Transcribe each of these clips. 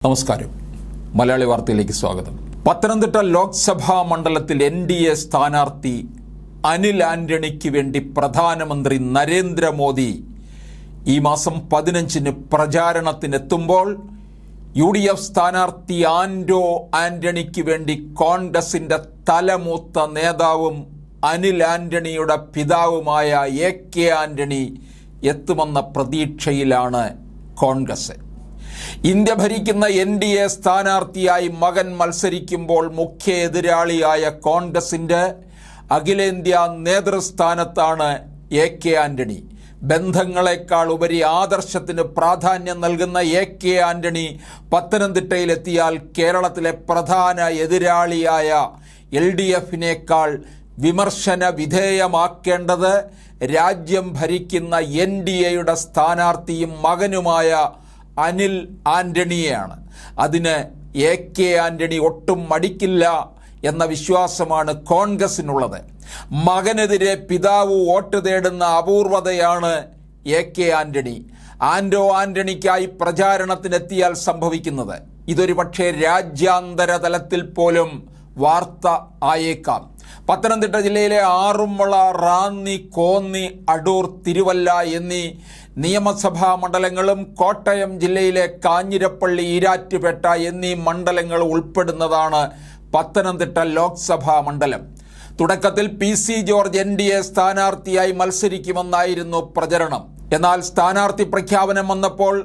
നമസ്കാരം. മലയാളി വാർത്തയിലേക്ക് സ്വാഗതം. പത്തനംതിട്ട ലോക്സഭാ മണ്ഡലത്തിൽ NDA സ്ഥാനാർത്ഥി അനിൽ ആന്റണിക്ക് വേണ്ടി പ്രധാനമന്ത്രി നരേന്ദ്രമോദി ഈ മാസം 15-ന് പ്രചാരണത്തിനെത്തുമ്പോൾ UDF സ്ഥാനാർത്ഥി ആന്റോ ആന്റണിക്ക് വേണ്ടി കോൺഗ്രസിന്റെ തലമൂത്ത നേതാവും അനിൽ ആന്റണിയുടെ പിതാവുമായ AK ആന്റണി എത്തുമെന്ന പ്രതീക്ഷയിലാണ് കോൺഗ്രസ്. ഇന്ത്യ ഭരിക്കുന്ന NDA സ്ഥാനാർത്ഥിയായി മകൻ മത്സരിക്കുമ്പോൾ മുഖ്യ എതിരാളിയായ കോൺഗ്രസിന്റെ അഖിലേന്ത്യാ നേതൃസ്ഥാനത്താണ് AK ആന്റണി. ബന്ധങ്ങളെക്കാൾ ഉപരി ആദർശത്തിന് പ്രാധാന്യം നൽകുന്ന AK ആന്റണി പത്തനംതിട്ടയിലെത്തിയാൽ കേരളത്തിലെ പ്രധാന എതിരാളിയായ LDFിനേക്കാൾ വിമർശന വിധേയമാക്കേണ്ടത് രാജ്യം ഭരിക്കുന്ന NDAയുടെ സ്ഥാനാർത്ഥിയും മകനുമായ അനിൽ ആന്റണിയെയാണ്. അതിന് AK ആന്റണി ഒട്ടും മടിക്കില്ല എന്ന വിശ്വാസമാണ് കോൺഗ്രസിനുള്ളത്. മകനെതിരെ പിതാവ് വോട്ട് തേടുന്ന അപൂർവതയാണ് AK ആന്റണി. ആന്റോ ആന്റണിക്കായി പ്രചാരണത്തിനെത്തിയാൽ സംഭവിക്കുന്നത് ഇതൊരു പക്ഷേ രാജ്യാന്തര തലത്തിൽ പോലും വാർത്ത ആയേക്കാം. പത്തനംതിട്ട ജില്ലയിലെ ആറന്മുള, റാന്നി, കോന്നി, അടൂർ, തിരുവല്ല എന്നീ നിയമസഭാ മണ്ഡലങ്ങളും കോട്ടയം ജില്ലയിലെ കാഞ്ഞിരപ്പള്ളി, ഈരാറ്റുപേട്ട എന്നീ മണ്ഡലങ്ങൾ ഉൾപ്പെടുന്നതാണ് പത്തനംതിട്ട ലോക്സഭാ മണ്ഡലം. തുടക്കത്തിൽ PC ജോർജ് NDA സ്ഥാനാർത്ഥിയായി മത്സരിക്കുമെന്നായിരുന്നു പ്രചരണം. എന്നാൽ സ്ഥാനാർത്ഥി പ്രഖ്യാപനം വന്നപ്പോൾ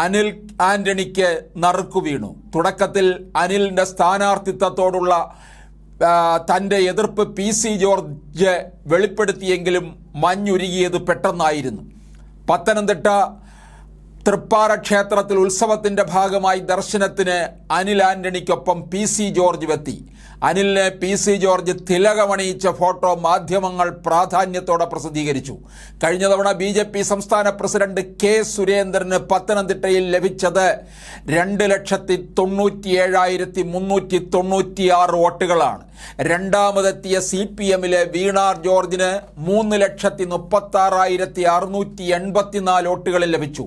അനിൽ ആന്റണിക്ക് നറുക്കു വീണു. തുടക്കത്തിൽ അനിലിന്റെ സ്ഥാനാർത്ഥിത്വത്തോടുള്ള തൻ്റെ എതിർപ്പ് PC ജോർജ് വെളിപ്പെടുത്തിയെങ്കിലും മഞ്ഞുരുകിയത് പെട്ടെന്നായിരുന്നു. പത്തനംതിട്ട തൃപ്പാറ ക്ഷേത്രത്തിൽ ഉത്സവത്തിൻ്റെ ഭാഗമായി ദർശനത്തിന് അനിൽ ആന്റണിക്കൊപ്പം PC ജോർജ് എത്തി. അനിലിനെ PC ജോർജ് തിലകമണിയിച്ച ഫോട്ടോ മാധ്യമങ്ങൾ പ്രാധാന്യത്തോടെ പ്രസിദ്ധീകരിച്ചു. കഴിഞ്ഞ തവണ BJP സംസ്ഥാന പ്രസിഡന്റ് K സുരേന്ദ്രന് പത്തനംതിട്ടയിൽ ലഭിച്ചത് 2,97,396 വോട്ടുകളാണ്. രണ്ടാമതെത്തിയ CPMലെ വീണാർ ജോർജിന് 3,36,684 വോട്ടുകളിൽ ലഭിച്ചു.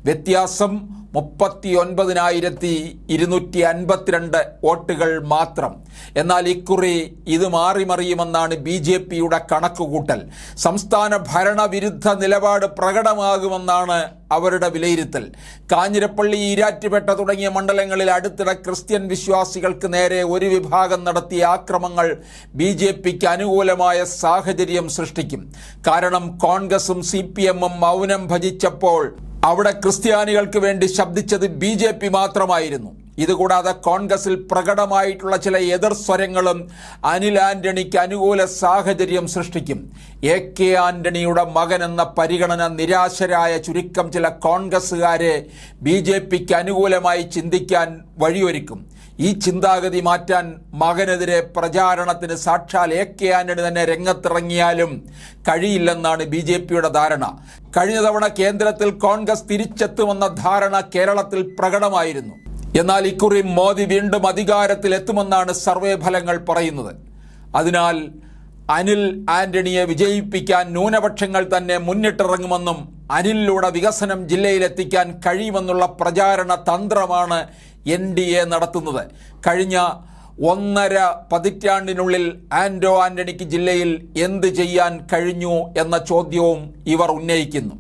വ്യത്യാസം 39,252 വോട്ടുകൾ മാത്രം. എന്നാൽ ഇക്കുറി ഇത് മാറിമറിയുമെന്നാണ് BJPയുടെ കണക്കുകൂട്ടൽ. സംസ്ഥാന ഭരണവിരുദ്ധ നിലപാട് പ്രകടമാകുമെന്നാണ് അവരുടെ വിലയിരുത്തൽ. കാഞ്ഞിരപ്പള്ളി, ഈരാറ്റുപേട്ട തുടങ്ങിയ മണ്ഡലങ്ങളിൽ അടുത്തിടെ ക്രിസ്ത്യൻ വിശ്വാസികൾക്ക് നേരെ ഒരു വിഭാഗം നടത്തിയ ആക്രമങ്ങൾ BJPക്ക് അനുകൂലമായ സാഹചര്യം സൃഷ്ടിക്കും. കാരണം കോൺഗ്രസും CPMും മൗനം ഭജിച്ചപ്പോൾ അവിടെ ക്രിസ്ത്യാനികൾക്ക് വേണ്ടി ശബ്ദിച്ചത് BJP മാത്രമായിരുന്നു. ഇതുകൂടാതെ കോൺഗ്രസിൽ പ്രകടമായിട്ടുള്ള ചില എതിർസ്വരങ്ങളും അനിൽ ആന്റണിക്ക് അനുകൂല സാഹചര്യം സൃഷ്ടിക്കും. AK ആന്റണിയുടെ മകൻ എന്ന പരിഗണന നിരാശരായ ചുരുക്കം ചില കോൺഗ്രസുകാരെ BJPക്ക് അനുകൂലമായി ചിന്തിക്കാൻ വഴിയൊരുക്കും. ഈ ചിന്താഗതി മാറ്റാൻ മകനെതിരെ പ്രചാരണത്തിന് സാക്ഷാൽ AK ആന്റണി തന്നെ രംഗത്തിറങ്ങിയാലും കഴിയില്ലെന്നാണ് BJPയുടെ ധാരണ. കഴിഞ്ഞ തവണ കേന്ദ്രത്തിൽ കോൺഗ്രസ് തിരിച്ചെത്തുമെന്ന ധാരണ കേരളത്തിൽ പ്രകടമായിരുന്നു. എന്നാൽ ഇക്കുറി മോദി വീണ്ടും അധികാരത്തിലെത്തുമെന്നാണ് സർവേ ഫലങ്ങൾ പറയുന്നത്. അതിനാൽ അനിൽ ആന്റണിയെ വിജയിപ്പിക്കാൻ ന്യൂനപക്ഷങ്ങൾ തന്നെ മുന്നിട്ടിറങ്ങുമെന്നും അനിലിലൂടെ വികസനം ജില്ലയിലെത്തിക്കാൻ കഴിയുമെന്നുള്ള പ്രചാരണ തന്ത്രമാണ് NDA നടത്തുന്നത്. കഴിഞ്ഞ 1.5 പതിറ്റാണ്ടിനുള്ളിൽ ആന്റോ ആന്റണിക്ക് ജില്ലയിൽ എന്ത് ചെയ്യാൻ കഴിഞ്ഞു എന്ന ചോദ്യവും ഇവർ ഉന്നയിക്കുന്നു.